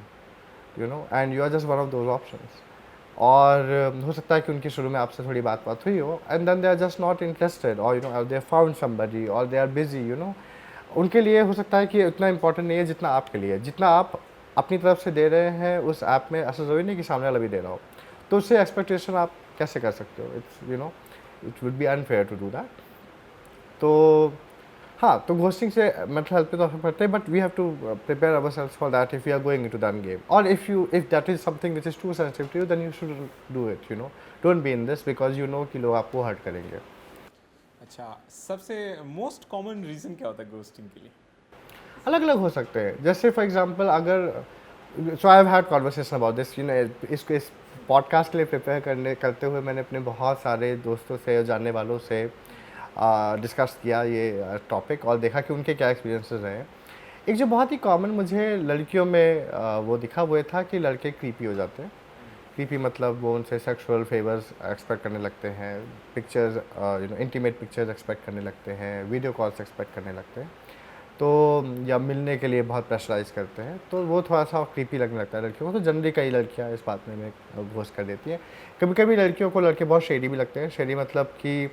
you know, and you are just one of those options. और हो सकता है कि उनकी शुरू में आपसे थोड़ी बात हुई हो, and then they are just not interested, और you know they found somebody, और they are busy, you know. उनके लिए हो सकता है कि उतना इंपॉर्टेंट नहीं है जितना आपके लिए, जितना आप अपनी तरफ से दे रहे हैं उस ऐप में, ऐसा ज़रूरी नहीं कि सामने वाला भी दे रहा हो। तो उससे एक्सपेक्टेशन आप कैसे कर सकते हो? It's, you know, it would be unfair to do that. तो हाँ, तो घोस्टिंग से मेंटल हेल्थ पे तो असर पड़ता है, but we have to prepare ourselves for that if we are going into that game, और if that is something which is too sensitive to you, then you shouldn't do it, you know. Don't be in this because you know कि लोग आपको hurt करेंगे। अच्छा, सबसे most common reason क्या होता है घोस्टिंग के लिए? अलग अलग हो सकते हैं। जैसे फॉर एग्जांपल, अगर so I have had conversation about this, you know, इस पॉडकास्ट के लिए प्रिपेयर करते हुए मैंने अपने बहुत सारे दोस्तों से और जानने वालों से डिस्कस किया ये टॉपिक, और देखा कि उनके क्या एक्सपीरियंसेस रहे। एक जो बहुत ही कॉमन मुझे लड़कियों में वो दिखा, वो ये था कि लड़के क्रीपी हो जाते हैं। क्रीपी मतलब वो उनसे सेक्सुअल फेवर्स एक्सपेक्ट करने लगते हैं, pictures, you know, intimate pictures expect करने लगते हैं, वीडियो कॉल्स एक्सपेक्ट करने लगते हैं, तो या मिलने के लिए बहुत प्रेशराइज करते हैं, तो वो थोड़ा सा क्रीपी लगने लगता है लड़कियों को। तो जनरली कई लड़कियां इस बात में घोस्ट कर देती हैं। कभी कभी लड़कियों को लड़के बहुत शेडी भी लगते हैं। शेडी मतलब कि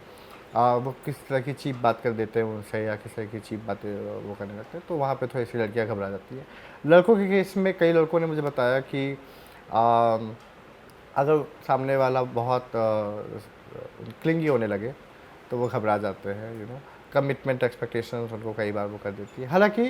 वो किस तरह की चीप बात कर देते हैं उनसे, या किस तरह की चीप बातें वो करने लगते हैं, तो वहाँ पे थोड़ी सी लड़कियाँ घबरा जाती हैं। लड़कों के केस में कई लड़कों ने मुझे बताया कि अगर सामने वाला बहुत क्लिंगी होने लगे तो वो घबरा जाते हैं, यू नो। कमिटमेंट एक्सपेक्टेशंस उनको कई बार वो कर देती है। हालांकि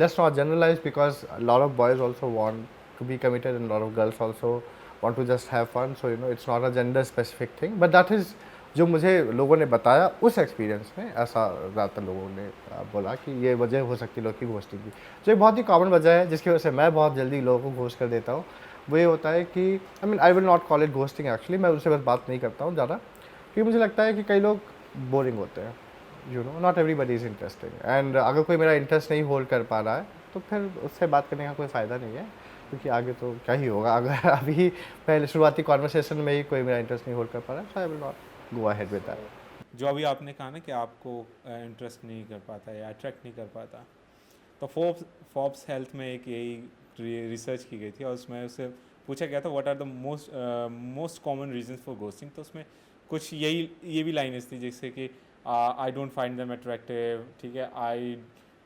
let's not generalize, because lot of boys also want to be committed and lot of girls also want to just have fun, so you know it's not a gender specific thing, but that is जो मुझे लोगों ने बताया उस experience में, ऐसा ज़्यादातर लोगों ने बोला कि ये वजह हो सकती है लोग की घोस्टिंग की। जो एक बहुत ही कॉमन वजह है जिसकी वजह से मैं बहुत जल्दी लोगों को घोस्ट कर देता हूँ, वो ये होता है कि आई will not call it ghosting actually, मैं उनसे बस बात नहीं करता हूँ ज़्यादा, क्योंकि मुझे लगता है कि कई लोग बोरिंग होते हैं, you no, not everybody is interesting, and अगर कोई मेरा इंटरेस्ट नहीं होल्ड कर पा रहा है तो फिर उससे बात करने का कोई फ़ायदा नहीं है, क्योंकि आगे तो क्या ही होगा। अगर अभी पहले शुरुआती कॉन्वर्सेशन में ही कोई मेरा इंटरेस्ट नहीं होल्ड कर पा रहा है, so I will not go ahead with that. जो अभी आपने कहा ना कि आपको इंटरेस्ट नहीं कर पाता या अट्रैक्ट नहीं कर पाता, तो फोर्ब्स हेल्थ में एक यही रिसर्च की गई थी और उसमें उससे पूछा गया था what are the most common reasons for ghosting. तो उसमें कुछ ये भी लाइनें थी जैसे कि I don't find them attractive, ठीक है, I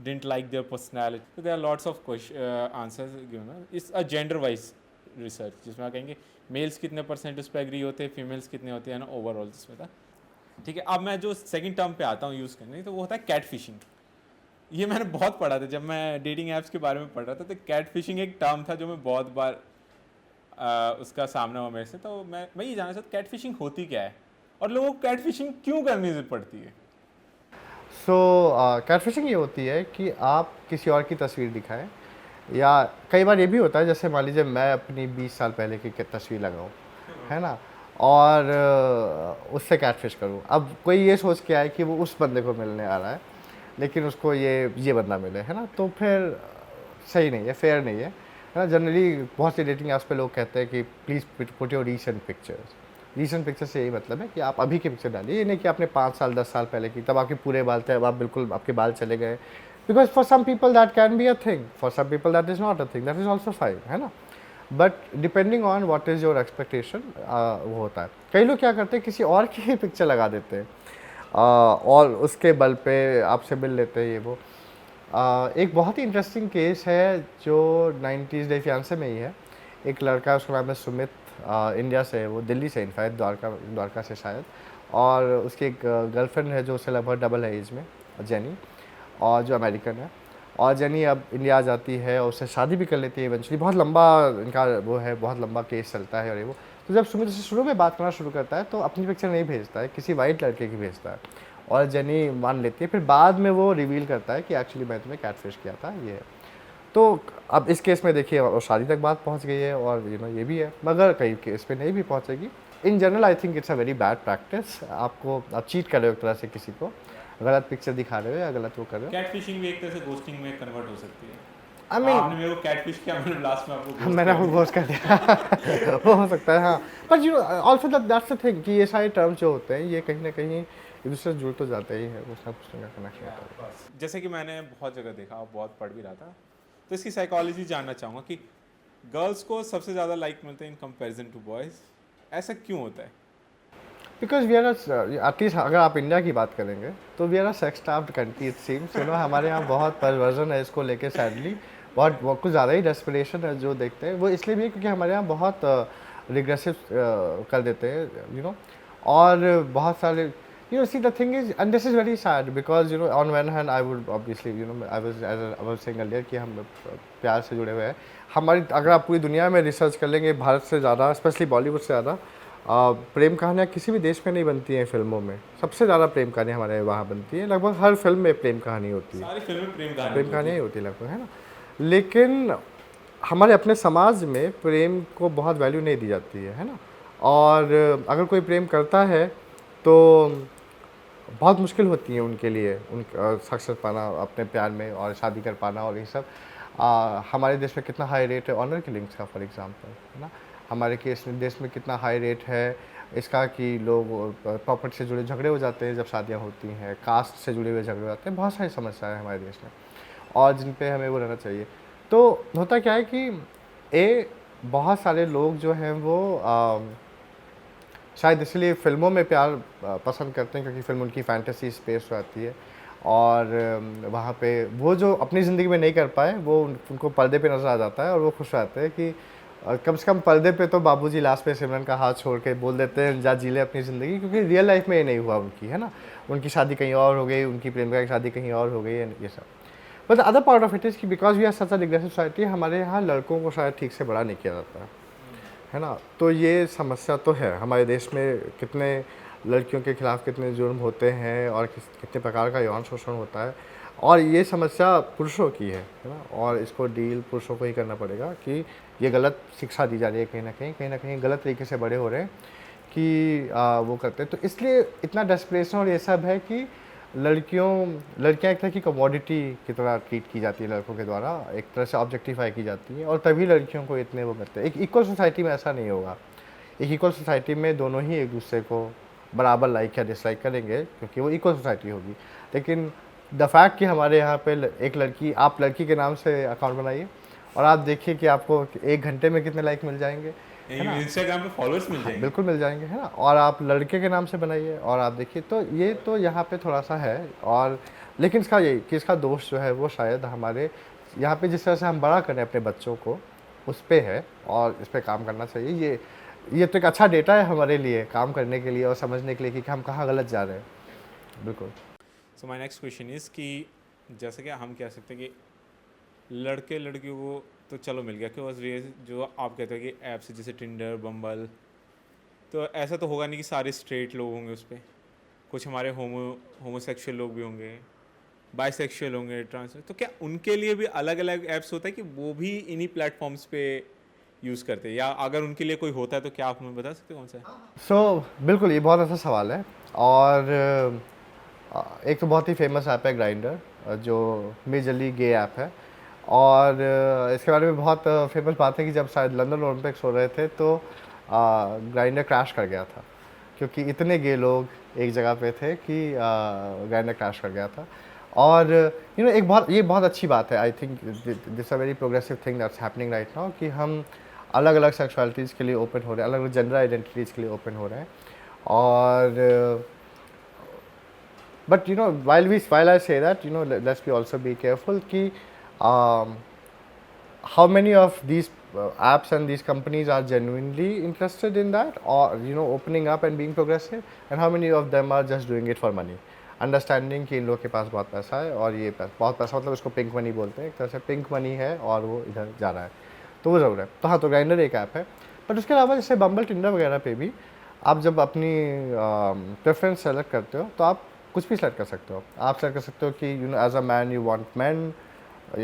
didn't like their personality. तो there are lots of answers given. It's a gender wise research जिसमें आप कहेंगे मेल्स कितने परसेंट उस पर एग्री होते हैं, फीमेल्स कितने होते हैं ना, ओवरऑल जिसमें था, ठीक है। अब मैं जो सेकंड टर्म पे आता हूँ यूज़ करने, तो वो होता है कैट फिशिंग। ये मैंने बहुत पढ़ा था जब मैं डेटिंग ऐप्स के बारे में पढ़ रहा था, तो कैट फिशिंग एक टर्म था जो मैं बहुत बार उसका सामना हुआ मेरे से। तो मैं ये जानना चाहता हूँ कैट फिशिंग होती क्या है और लोगों को कैट फिशिंग क्यों करनी पड़ती है? सो कैटफिशिंग ये होती है कि आप किसी और की तस्वीर दिखाएं, या कई बार ये भी होता है जैसे मान लीजिए मैं अपनी 20 साल पहले की तस्वीर लगाऊं, है ना, और उससे कैटफिश करूं। अब कोई ये सोच के आए कि वो उस बंदे को मिलने आ रहा है, लेकिन उसको ये बंदा मिले, है ना, तो फिर सही नहीं है, फेयर नहीं है ना। जनरली बहुत से डेटिंग ऐप्स पे लोग कहते हैं कि please put your recent pictures. Recent picture से यही मतलब है कि आप अभी की पिक्चर डालिए, ये नहीं कि आपने 5 साल 10 साल पहले की, तब आपके पूरे बाल थे, अब आप बिल्कुल आपके बाल चले गए। Because for some people that can be a thing, for some people that is not a thing, that is also fine, है ना। But depending on what is your expectation वो होता है। कई लोग क्या करते हैं, किसी और की पिक्चर लगा देते हैं और उसके बल पे आपसे मिल लेते हैं ये वो। एक बहुत ही इंटरेस्टिंग केस है जो 90s डे फियांसे में ही है। एक लड़का है, उसका नाम है सुमित, इंडिया से है, वो दिल्ली से, इनफैक्ट द्वारका से शायद, और उसकी एक गर्लफ्रेंड है जो उससे लगभग डबल है एज में, जेनी, और जो अमेरिकन है। और जेनी अब इंडिया आ जाती है और उससे शादी भी कर लेती है इवेंचुअली। बहुत लंबा इनका वो है, बहुत लंबा केस चलता है और ये वो। तो जब सुमित से शुरू में बात करना शुरू करता है तो अपनी पिक्चर नहीं भेजता है, किसी वाइट लड़के की भेजता है, और जेनी मान लेती है। फिर बाद में वो रिवील करता है कि एक्चुअली मैं तुम्हें कैटफिश किया था, ये है। तो अब इस केस में देखिए और शादी तक बात पहुंच गई है, और यू नो ये भी है, मगर कई केस पे नहीं भी पहुंचेगी। In general I think it's a very bad practice. आप चीट कर रहे हो एक तरह से, किसी को गलत पिक्चर दिखा रहे हो या गलत वो कर रहे हो। कैट फिशिंग भी एक तरह से घोस्टिंग में कन्वर्ट हो सकती है। आई मीन आपने मेरे को कैटफिश किया, मैंने लास्ट में आपको ghost मैंने कर आपको दिया। घोस्ट कर दिया वो हो सकता है हाँ, but you also that's the thing कि ये सारे टर्म्स जो होते हैं ये कहीं ना कहीं एक दूसरे से जुड़ तो जाते ही है, कुछ ना कुछ का कनेक्शन होता है। बस जैसे कि मैंने बहुत जगह देखा और बहुत पढ़ भी रहा था, तो इसकी साइकोलॉजी जानना चाहूँगा कि गर्ल्स को सबसे ज़्यादा लाइक मिलते हैं इन कंपैरिजन टू बॉयज़, ऐसा क्यों होता है? बिकॉज वी आर एटलीस्ट अगर आप इंडिया की बात करेंगे तो we are a sex starved country it seems, you know हमारे यहाँ बहुत परवर्जन है इसको लेके, सैडली बहुत कुछ ज़्यादा ही डेस्परेशन है जो देखते हैं वो, इसलिए भी है क्योंकि हमारे यहाँ बहुत रिग्रेसिव कर देते हैं, यू नो, और बहुत सारे you know see the thing is and this is very sad because you know on one hand I would obviously you know I was saying earlier कि हम प्यार से जुड़े हुए हैं हमारी, अगर आप पूरी दुनिया में रिसर्च कर लेंगे भारत से ज़्यादा स्पेशली बॉलीवुड से ज़्यादा प्रेम कहानियाँ किसी भी देश में नहीं बनती हैं फिल्मों में, सबसे ज़्यादा प्रेम कहानियाँ हमारे वहाँ बनती है, लगभग हर फिल्म में प्रेम कहानी होती है, सारी फिल्में प्रेम कहानियाँ ही होती है लगभग, है ना। लेकिन हमारे अपने समाज में प्रेम को बहुत वैल्यू नहीं दी जाती है ना, और अगर कोई प्रेम करता है तो बहुत मुश्किल होती है उनके लिए उन सक्सेस पाना अपने प्यार में और शादी कर पाना और ये सब। हमारे देश में कितना हाई रेट है ऑनर किलिंग्स का फॉर एग्जांपल, है ना, हमारे देश में कितना हाई रेट है इसका कि लोग प्रॉपर्टी से जुड़े झगड़े हो जाते हैं जब शादियां होती हैं, कास्ट से जुड़े हुए झगड़े हो जाते हैं, बहुत सारी समस्याएं हैं हमारे देश में और जिन पे हमें वो रहना चाहिए। तो होता क्या है कि बहुत सारे लोग जो हैं वो शायद इसलिए फ़िल्मों में प्यार पसंद करते हैं क्योंकि फ़िल्म उनकी फैंटेसी स्पेस रहती है और वहाँ पे वो जो अपनी ज़िंदगी में नहीं कर पाए वो उनको पर्दे पे नज़र आ जाता है और वो खुश रहते हैं कि कम से कम पर्दे पे तो बाबूजी लास्ट पे सिमरन का हाथ छोड़ के बोल देते हैं जा जी ले अपनी ज़िंदगी, क्योंकि रियल लाइफ में ये नहीं हुआ उनकी, है ना, उनकी शादी कहीं और हो गई, उनकी प्रेमिका की शादी कहीं और हो गई, ये सब। But the other part of it is कि because we are such a regressive society हमारे यहाँ लड़कों को शायद ठीक से बड़ा नहीं किया जाता है ना, तो ये समस्या तो है हमारे देश में, कितने लड़कियों के खिलाफ़ कितने जुर्म होते हैं और कितने प्रकार का यौन शोषण होता है, और ये समस्या पुरुषों की है ना, और इसको डील पुरुषों को ही करना पड़ेगा कि ये गलत शिक्षा दी जा रही है, कहीं ना कहीं गलत तरीके से बड़े हो रहे हैं कि वो करते हैं, तो इसलिए इतना डेस्परेशन और ये सब है कि लड़कियां एक तरह की कमोडिटी की तरह ट्रीट की जाती है लड़कों के द्वारा, एक तरह से ऑब्जेक्टिफाई की जाती है, और तभी लड़कियों को इतने वो करते हैं। एक इक्वल सोसाइटी में ऐसा नहीं होगा, एक इक्वल सोसाइटी में दोनों ही एक दूसरे को बराबर लाइक या डिसलाइक करेंगे क्योंकि वो इक्वल सोसाइटी होगी। लेकिन द फैक्ट कि हमारे यहाँ पे एक लड़की, आप लड़की के नाम से अकाउंट बनाइए और आप देखिए कि आपको 1 घंटे में कितने लाइक मिल जाएंगे, इंस्टाग्राम पे फॉलोअर्स मिल जाएंगे, बिल्कुल मिल जाएंगे, है ना, और आप लड़के के नाम से बनाइए और आप देखिए, तो ये तो यहाँ पे थोड़ा सा है। और लेकिन इसका यही कि इसका दोष जो है वो शायद हमारे यहाँ पे जिस तरह से हम बड़ा करें अपने बच्चों को उस पर है, और इस पर काम करना चाहिए। ये तो एक अच्छा डेटा है हमारे लिए काम करने के लिए और समझने के लिए कि हम कहाँ गलत जा रहे हैं। बिल्कुल। So my next question is कि जैसे कि हम कह सकते हैं कि लड़के लड़कियों को तो चलो मिल गया, कि जो आप कहते हो कि ऐप्स जैसे टिंडर, बम्बल, तो ऐसा तो होगा नहीं कि सारे स्ट्रेट लोग होंगे उस पर, कुछ हमारे होमोसेक्सुअल लोग भी होंगे, बाइसेक्सुअल होंगे, ट्रांस, तो क्या उनके लिए भी अलग अलग ऐप्स होता है कि वो भी इन्हीं प्लेटफॉर्म्स पे यूज़ करते हैं, या अगर उनके लिए कोई होता है तो क्या आप हमें बता सकते हैं कौन सा है? बिल्कुल ये बहुत अच्छा सवाल है, और एक तो बहुत ही फेमस ऐप है ग्राइंडर जो मेजरली गे ऐप है, और इसके बारे में बहुत फेमस बात है कि जब शायद लंदन ओलंपिक्स हो रहे थे तो ग्राइंडर क्रैश कर गया था क्योंकि इतने गे लोग एक जगह पे थे कि ग्राइंडर क्रैश कर गया था। और यू नो ये बहुत अच्छी बात है, I think this a very progressive thing that's happening right now कि हम अलग अलग सेक्सुअलिटीज़ के लिए ओपन हो रहे हैं, अलग अलग जेंडर आइडेंटिटीज़ के लिए ओपन हो रहे हैं। और but you know while I say that, you know, let's be also be careful ki how many of these apps and these companies are genuinely interested in that, or you know, opening up and being progressive, and how many of them are just doing it for money, understanding कि इन लोग के पास बहुत पैसा है और ये बहुत पैसा मतलब इसको पिंक मनी बोलते हैं, एक तरह से पिंक मनी है और वो इधर जा रहा है, तो वो ज़रूर है। तो हाँ, तो ग्राइंडर एक ऐप है, बट उसके अलावा जैसे बम्बल, टिंडर वगैरह पे भी आप जब अपनी प्रेफरेंस सेलेक्ट करते हो तो आप कुछ भी सेलेक्ट कर सकते हो। आप सेलेक्ट कर सकते हो कि you know as a man you want man,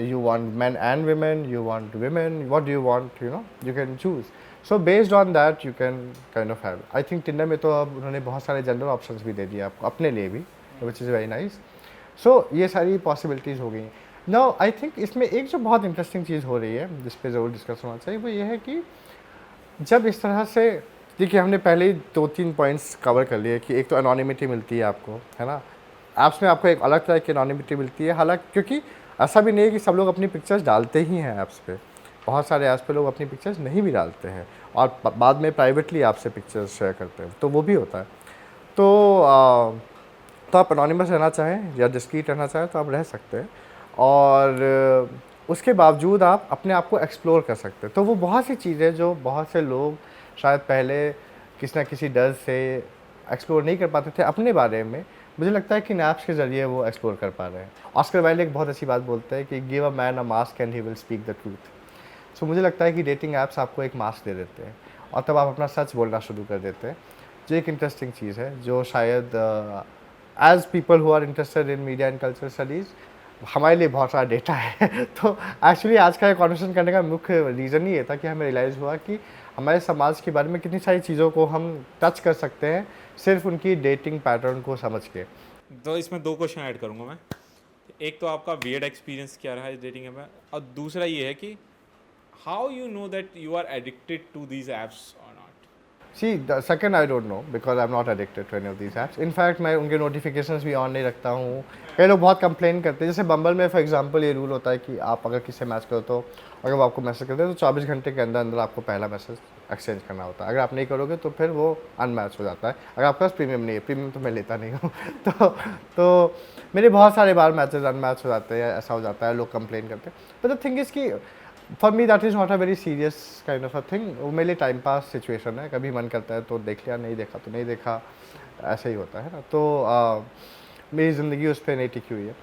you want men and women, you want women, what do you want, you know, you can choose. So based on that you can kind of have, I think Tinder में तो अब उन्होंने बहुत सारे gender options भी दे दिए आपको अपने लिए भी, which is very nice. So ये सारी पॉसिबिलिटीज़ हो गई। नो आई थिंक इसमें एक जो बहुत इंटरेस्टिंग चीज़ हो रही है जिस पे ज़रूर डिस्कस होना चाहिए वो ये है कि जब इस तरह से देखिए हमने पहले ही 2-3 पॉइंट्स कवर कर लिए कि एक तो एनोनिमिटी मिलती है आपको, है ना? ऐप्स में आपको एक अलग तरह की एनोनिमिटी मिलती है, हालाँकि क्योंकि ऐसा भी नहीं है कि सब लोग अपनी पिक्चर्स डालते ही हैं ऐप्स पे। बहुत सारे ऐप्स पे लोग अपनी पिक्चर्स नहीं भी डालते हैं और बाद में प्राइवेटली आपसे पिक्चर्स शेयर करते हैं, तो वो भी होता है। तो तो आप एनोनिमस रहना चाहें या डिस्क्रीट रहना चाहें तो आप रह सकते हैं और उसके बावजूद आप अपने आप को एक्सप्लोर कर सकते हैं। तो वो बहुत सी चीज़ें जो बहुत से लोग शायद पहले किसी ना किसी डर से एक्सप्लोर नहीं कर पाते थे अपने बारे में, मुझे लगता है कि नैप्स के ज़रिए वो एक्सप्लोर कर पा रहे हैं। ऑस्कर वाइल्ड एक बहुत अच्छी बात बोलते हैं कि give a man a mask and he will speak the truth. So मुझे लगता है कि डेटिंग ऐप्स आपको एक मास्क दे देते हैं और तब आप अपना सच बोलना शुरू कर देते हैं, जो एक इंटरेस्टिंग चीज़ है जो शायद as people who are interested in media and culture studies हमारे लिए बहुत सारा डेटा है। तो एक्चुअली आज का कॉन्वर्सेशन करने का मुख्य रीज़न ही ये था कि हमें रियलाइज़ हुआ कि हमारे समाज के बारे में कितनी सारी चीज़ों को हम टच कर सकते हैं सिर्फ उनकी डेटिंग पैटर्न को समझ के। तो इसमें 2 क्वेश्चन ऐड करूँगा मैं। एक तो आपका वियर्ड एक्सपीरियंस क्या रहा है डेटिंग ऐप में, और दूसरा ये है कि how you know that you are addicted to these apps और not? See, the second I don't know because I'm not addicted to any of these apps. In fact, मैं उनके notifications भी ऑन नहीं रखता हूँ। कई लोग बहुत कंप्लेन करते हैं, जैसे बम्बल में फॉर एग्जांपल ये रूल होता है कि आप अगर किसी से मैच करो तो अगर वो आपको मैसेज करते हैं तो 24 घंटे के अंदर अंदर आपको पहला मैसेज एक्सचेंज करना होता है। अगर आप नहीं करोगे तो फिर वो अनमैच हो जाता है। अगर आपके पास प्रीमियम नहीं है, प्रीमियम तो मैं लेता नहीं हूँ तो मेरे बहुत सारे बार मैचेज अनमैच हो जाते हैं, ऐसा हो जाता है, लोग कंप्लेन करते हैं। बट द थिंग इज़ कि for me that is not a very serious kind of a thing. वो मेरे लिए टाइम पास सिचुएशन है, कभी मन करता है तो देख लिया, नहीं देखा तो नहीं देखा, ऐसे ही होता है ना। तो मेरी ज़िंदगी उस पर नहीं टिकी हुई है,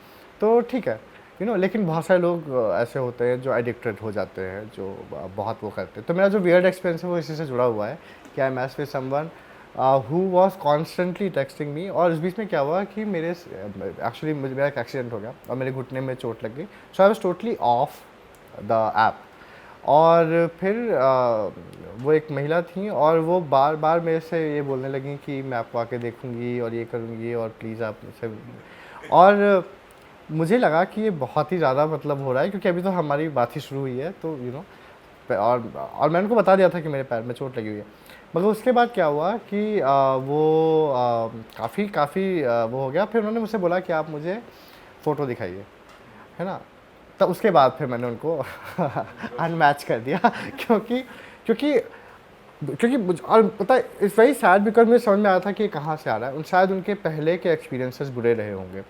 तो ठीक है लेकिन बहुत सारे लोग ऐसे होते हैं जो एडिक्टेड हो जाते हैं, जो बहुत वो करते हैं। तो मेरा जो वियर्ड एक्सपीरियंस है वो इसी से जुड़ा हुआ है कि I match with someone who was constantly texting me. और इस बीच में क्या हुआ कि एक्चुअली मेरा एक एक्सीडेंट हो गया और मेरे घुटने में चोट लग गई। So I was totally off the app. और फिर वो एक महिला थी और वो बार बार मेरे से ये बोलने लगी कि मैं आपको आके देखूंगी और ये करूंगी और प्लीज़ आप मुझसे। और मुझे लगा कि ये बहुत ही ज़्यादा मतलब हो रहा है क्योंकि अभी तो हमारी बात ही शुरू हुई है, तो और मैंने उनको बता दिया था कि मेरे पैर में चोट लगी हुई है। मगर उसके बाद क्या हुआ कि वो काफ़ी वो हो गया। फिर उन्होंने मुझसे बोला कि आप मुझे फ़ोटो दिखाइए, है ना। तब उसके बाद फिर मैंने उनको अनमैच कर दिया क्योंकि क्योंकि क्योंकि और पता है इट्स वेरी सैड बिकॉज मुझे समझ में आया था कि ये कहाँ से आ रहा है। शायद उनके पहले के एक्सपीरियंसेस बुरे रहे होंगे,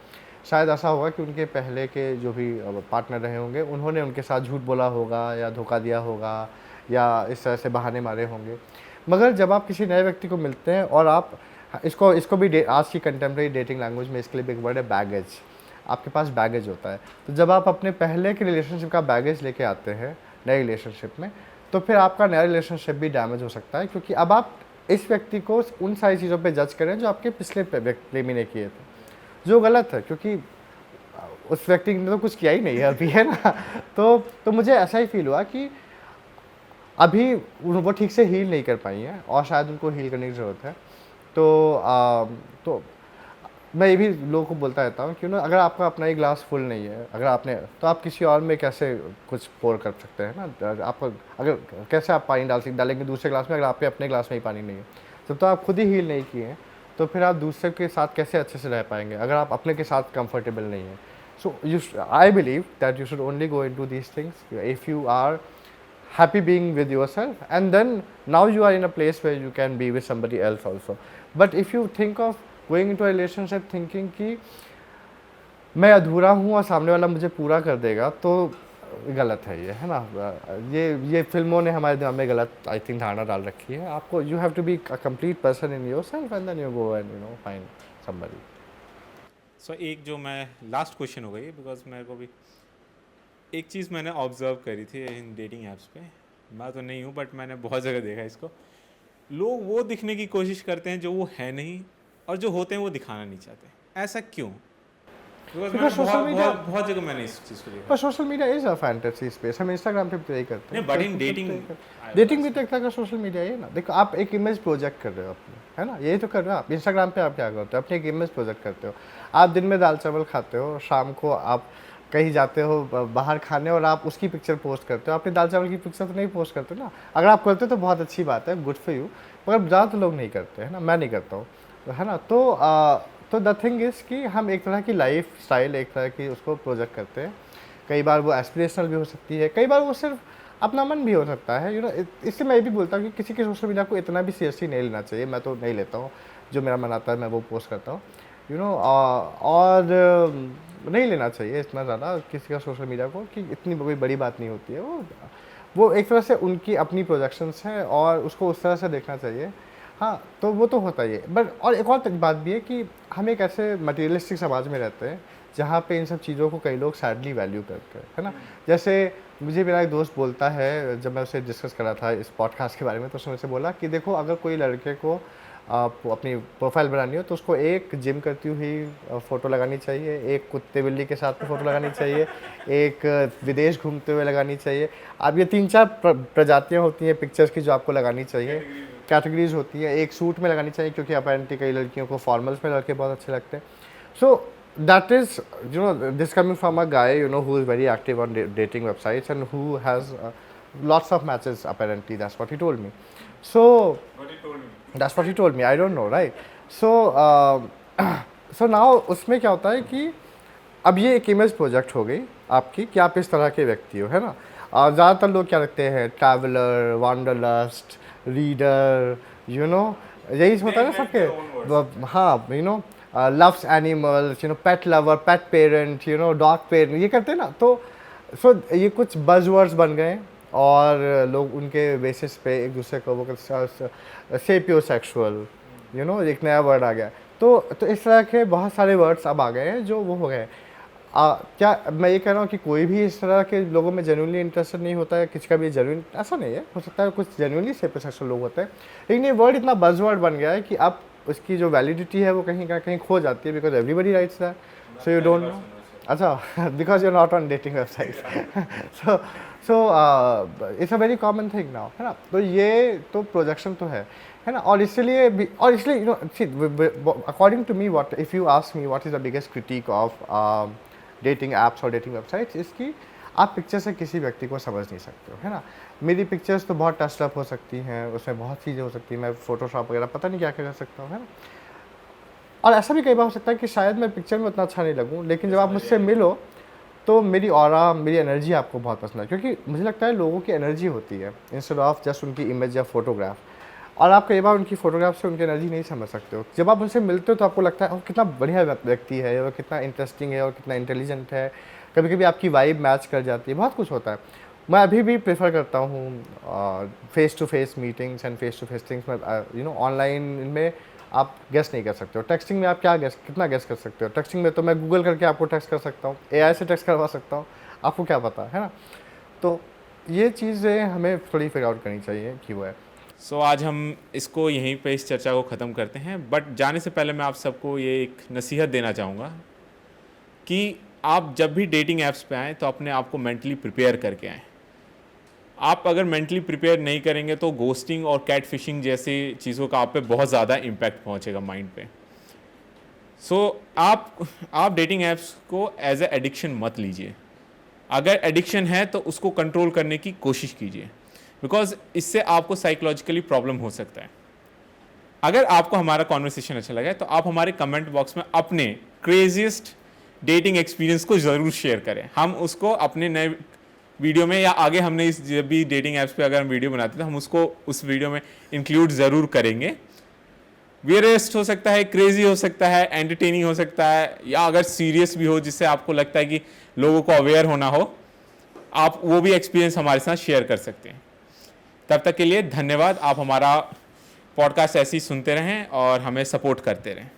शायद ऐसा होगा कि उनके पहले के जो भी पार्टनर रहे होंगे उन्होंने उनके साथ झूठ बोला होगा या धोखा दिया होगा या इस तरह से बहाने मारे होंगे। मगर जब आप किसी नए व्यक्ति को मिलते हैं और आप इसको भी आज की कंटेम्प्रेरी डेटिंग लैंग्वेज में इसके लिए एक वर्ड है बैगेज। आपके पास बैगेज होता है, तो जब आप अपने पहले के रिलेशनशिप का बैगेज लेके आते हैं नए रिलेशनशिप में, तो फिर आपका नया रिलेशनशिप भी डैमेज हो सकता है क्योंकि अब आप इस व्यक्ति को उन सारी चीज़ों पे जज करें जो आपके पिछले प्रेमी ने किए थे, जो गलत है क्योंकि उस व्यक्ति ने तो कुछ किया ही नहीं है अभी, है ना। तो मुझे ऐसा ही फील हुआ कि अभी वो ठीक से हील नहीं कर पाई हैं और शायद उनको हील करने की ज़रूरत है। तो मैं ये भी लोगों को बोलता रहता हूँ कि अगर आपका अपना ही ग्लास फुल नहीं है, अगर आपने, तो आप किसी और में कैसे कुछ पोर कर सकते हैं ना। आपको अगर कैसे आप पानी डालेंगे दूसरे ग्लास में अगर आपके अपने ग्लास में ही पानी नहीं है, तो आप खुद ही हील नहीं किए हैं, तो फिर आप दूसरे के साथ कैसे अच्छे से रह पाएंगे अगर आप अपने के साथ कंफर्टेबल नहीं है। So I believe that you should only go into these things if you are happy being with yourself, and then now you are in a place where you can be with somebody else also. But if you think of going into a relationship thinking कि मैं अधूरा हूँ और सामने वाला मुझे पूरा कर देगा, तो गलत है ये, है ना। ये फिल्मों ने हमारे दिमाग में गलत आई थिंक धारणा डाल रखी है। आपको you have to be a complete person in yourself and then you go and find somebody. So एक जो मैं लास्ट क्वेश्चन हो गई बिकॉज मेरे को भी एक चीज़ मैंने ऑब्जर्व करी थी इन डेटिंग ऐप्स पे, मैं तो नहीं हूँ बट मैंने बहुत जगह देखा इसको, लोग वो दिखने की कोशिश करते हैं जो वो है नहीं और जो होते हैं वो दिखाना नहीं चाहते। ऐसा क्यों? बहुत जगह मैंने इस चीज़ को देखा। पर social media is a fantasy space, हम इंस्टाग्राम पे भी यही करते हैं। बट इन डेटिंग भी तो एक तरह का सोशल मीडिया है ना। देखो आप एक इमेज प्रोजेक्ट कर रहे हो अपनी, है ना, यही तो कर रहे हो आप। इंस्टाग्राम पे आप क्या करते हो, अपनी एक इमेज प्रोजेक्ट करते हो। आप दिन में दाल चावल खाते हो, शाम को आप कहीं जाते हो बाहर खाने और आप उसकी पिक्चर पोस्ट करते हो, अपनी दाल चावल की पिक्चर तो नहीं पोस्ट करते ना। अगर आप करते हो तो बहुत अच्छी बात है, गुड फॉर यू, मगर ज़्यादातर लोग नहीं करते है ना, मैं नहीं करता हूँ, है ना। तो द थिंग इज़ कि हम एक तरह की लाइफ स्टाइल, एक तरह की उसको प्रोजेक्ट करते हैं। कई बार वो एस्पिरेशनल भी हो सकती है, कई बार वो सिर्फ अपना मन भी हो सकता है, इससे मैं ये भी बोलता हूँ कि किसी के सोशल मीडिया को इतना भी सीरियसली नहीं लेना चाहिए। मैं तो नहीं लेता हूँ, जो मेरा मन आता है मैं वो पोस्ट करता हूँ, और नहीं लेना चाहिए इतना ज़्यादा किसी का सोशल मीडिया को, कि इतनी कोई बड़ी बात नहीं होती है। वो एक तरह से उनकी अपनी प्रोजेक्शंस हैं और उसको उस तरह से देखना चाहिए। हाँ, तो वो तो होता ही है, बट और एक और बात भी है कि हम एक ऐसे मटेरियलिस्टिक समाज में रहते हैं जहाँ पे इन सब चीज़ों को कई लोग सैडली वैल्यू करते हैं, है ना। जैसे मुझे मेरा एक दोस्त बोलता है, जब मैं उसे डिस्कस कर रहा था इस पॉडकास्ट के बारे में, तो उसने मुझसे बोला कि देखो, अगर कोई लड़के को अपनी प्रोफाइल बनानी हो तो उसको एक जिम करती हुई फ़ोटो लगानी चाहिए, एक कुत्ते बिल्ली के साथ में फ़ोटो लगानी चाहिए, एक विदेश घूमते हुए लगानी चाहिए। अब ये 3-4 प्रजातियाँ होती हैं पिक्चर्स की जो आपको लगानी चाहिए, कैटेगरीज होती है। एक सूट में लगानी चाहिए, क्योंकि अपेरेंटली कई लड़कियों को फॉर्मल्स में लड़के बहुत अच्छे लगते हैं। So that is this coming from a guy who is very active on dating websites and who has lots of matches apparently. That's what he told me. So that's what he told me. I don't know, right? So so now उसमें क्या होता है कि अब ये एक image project हो गई आपकी कि आप इस तरह के व्यक्ति हो, है ना। ज़्यादातर लोग क्या रखते हैं, ट्रैवलर, वांडरलस्ट, रीडर, यही होता है ना सबके। हाँ, लव्स एनिमल्स, पेट लवर, पेट पेरेंट, डॉग पेरेंट, ये करते हैं ना। तो ये कुछ बज़वर्ड्स बन गए और लोग उनके बेसिस पे एक दूसरे को वो सेपियोसेक्सुअल, एक नया वर्ड आ गया। तो इस तरह के बहुत सारे वर्ड्स अब आ गए हैं जो वो हो गए। क्या मैं ये कह रहा हूँ कि कोई भी इस तरह के लोगों में जेन्युइनली इंटरेस्टेड नहीं होता है, किसी का भी जेन्युइन ऐसा नहीं है, हो सकता है कुछ जेन्युइनली सेपियोसेक्सुअल लोग होते हैं, लेकिन ये वर्ड इतना बज़वर्ड बन गया है कि अब उसकी जो वैलिडिटी है वो कहीं ना कहीं खो जाती है, because everybody writes that, so you don't know. अच्छा, because you are not on dating website. So it's a very common thing now, है ना। तो ये तो प्रोजेक्शन तो है ना। और इसलिए according to me, what if you ask me what is the biggest critic of dating apps और डेटिंग वेबसाइट्स, इसकी आप पिक्चर से किसी व्यक्ति को समझ नहीं सकते हो, है ना। मेरी पिक्चर्स तो बहुत टस्ट अप हो सकती हैं, उसमें बहुत चीज़ें हो सकती हैं, मैं फ़ोटोशॉप वगैरह पता नहीं क्या क्या कर सकता हूँ, है ना। और ऐसा भी कई बार हो सकता है कि शायद मैं पिक्चर में उतना अच्छा नहीं लगूँ, लेकिन जब आप मुझसे मिलो तो मेरी ऑरा, मेरी एनर्जी आपको बहुत पसंद है, क्योंकि मुझे लगता है लोगों की एनर्जी होती है इंस्टेड ऑफ जस्ट उनकी इमेज या फोटोग्राफ। और आप कई बार उनकी फ़ोटोग्राफ से उनकी एनर्जी नहीं समझ सकते हो। जब आप उनसे मिलते हो तो आपको लगता है वो कितना बढ़िया व्यक्ति है, और कितना इंटरेस्टिंग है, और कितना इंटेलिजेंट है। कभी कभी आपकी वाइब मैच कर जाती है, बहुत कुछ होता है। मैं अभी भी प्रेफर करता हूँ face to face meetings and face to face things में। ऑनलाइन में आप गेस नहीं कर सकते हो, टेक्सटिंग में आप कितना गेस कर सकते हो। टेक्सटिंग में तो मैं गूगल करके आपको टेक्स्ट कर सकता हूँ, एआई से टेक्स्ट करवा सकता हूँ, आपको क्या पता है ना। तो ये चीज़ें हमें थोड़ी फिगर आउट करनी चाहिए कि वो है। सो आज हम इसको यहीं पे इस चर्चा को ख़त्म करते हैं, बट जाने से पहले मैं आप सबको ये एक नसीहत देना चाहूँगा कि आप जब भी डेटिंग ऐप्स पे आएँ तो अपने आप को मेंटली प्रिपेयर करके आएँ। आप अगर मेंटली प्रिपेयर नहीं करेंगे तो घोस्टिंग और कैट फिशिंग जैसी चीज़ों का आप पे बहुत ज़्यादा इम्पैक्ट पहुंचेगा माइंड पे। सो आप डेटिंग ऐप्स को एज ए एडिक्शन मत लीजिए। अगर एडिक्शन है तो उसको कंट्रोल करने की कोशिश कीजिए, बिकॉज इससे आपको साइकोलॉजिकली प्रॉब्लम हो सकता है। अगर आपको हमारा कॉन्वर्सेशन अच्छा लगा है तो आप हमारे कमेंट बॉक्स में अपने क्रेजीस्ट डेटिंग एक्सपीरियंस को ज़रूर शेयर करें। हम उसको अपने नए वीडियो में, या आगे हमने इस जब भी डेटिंग ऐप्स पे अगर हम वीडियो बनाते हैं तो हम उसको उस वीडियो में इंक्लूड ज़रूर करेंगे। वियरेस्ट हो सकता है, क्रेजी हो सकता है, एंटरटेनिंग हो सकता है, या अगर सीरियस भी हो जिससे आपको लगता है कि लोगों को अवेयर होना हो, आप वो भी एक्सपीरियंस हमारे साथ शेयर कर सकते हैं। तब तक के लिए धन्यवाद। आप हमारा पॉडकास्ट ऐसे ही सुनते रहें और हमें सपोर्ट करते रहें।